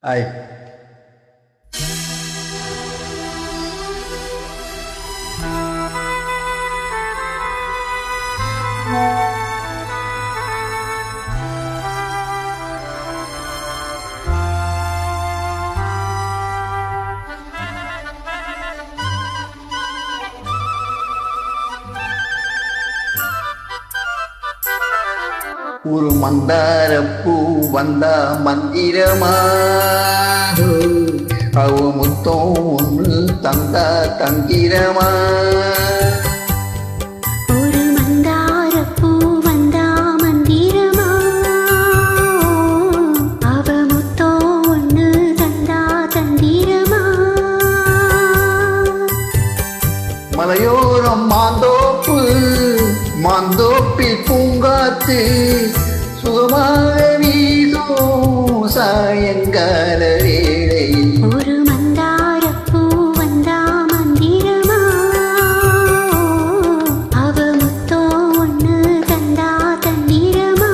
Ai. ஒரு மந்தாரப்பூ வந்தா மந்திரமா அவ முத்தம் ஒன்று தந்தா தந்திரமா. ஒரு மந்தாரப்பூ வந்தா மந்திரமா அவ முத்தம் ஒன்று தந்தா தந்திரமா. மலையோரம் மாந்தோப்பு மாந்தோப்பில் பூங்காத்து சுகமாக வீசும் சாயங்கால வேளையில். ஒரு மந்தாரப்பூ வந்தா மந்திரமா அவ முத்தம் ஒன்று தந்தா தந்திரமா.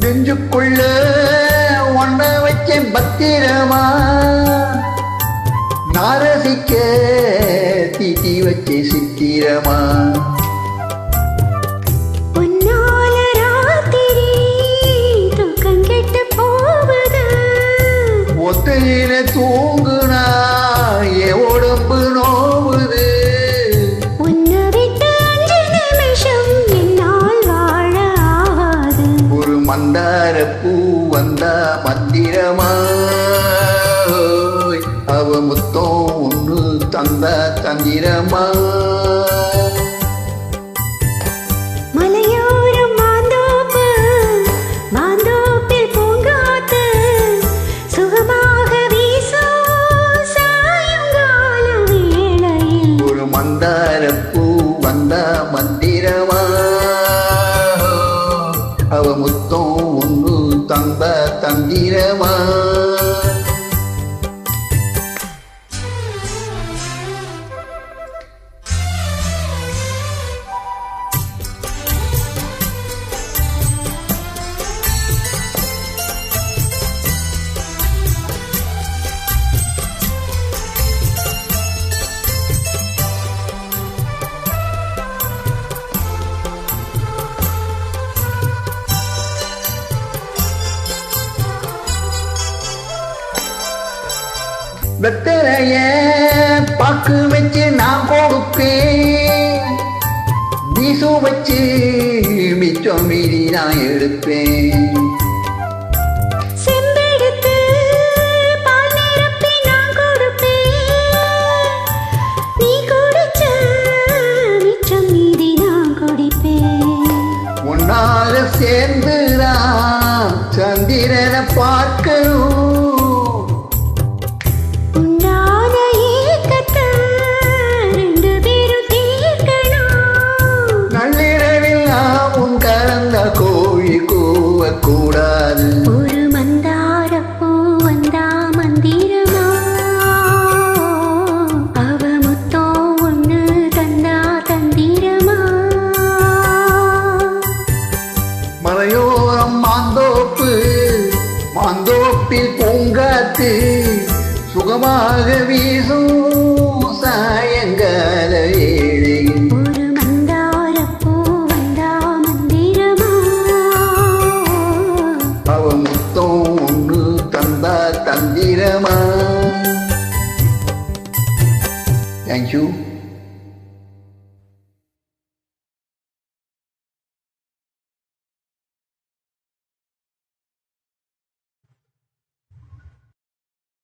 நெஞ்சுக்குள்ள ஒன்ன வச்சேன் பத்திரமா நாரசிக்க தீட்டி வச்சே சித்திரமா. ஒத்தையில தூங்குனா என் உடம்பு நோவுது. ஒரு மந்தாரப்பூ வந்தா மந்திரமா அவ முத்தம் ஒன்று தந்தா தந்திரமா. மந்தாரப்பூ வந்தா மந்திரமா அவ முத்தம் ஒன்று தந்தா தந்திரமா. வெத்தலைய பாக்கு வச்சு நான் கொடுப்பேன், வீசு வச்சு மிச்சம் மீறி நான் எடுப்பேன். உன்னால சேர்ந்துதான் சந்திரனை பார்க்கணும். கோழி கூவக்கூடாது. ஒரு மந்தாரப்பூ வந்தா மந்திரமா அவ முத்தம் ஒன்று தந்தா தந்திரமா. மலையோரம் மாந்தோப்பு மாந்தோப்பில் பூங்காத்து சுகமாக வீசும் சாயங்கால வேளையில். தந்திரமா. Thank you.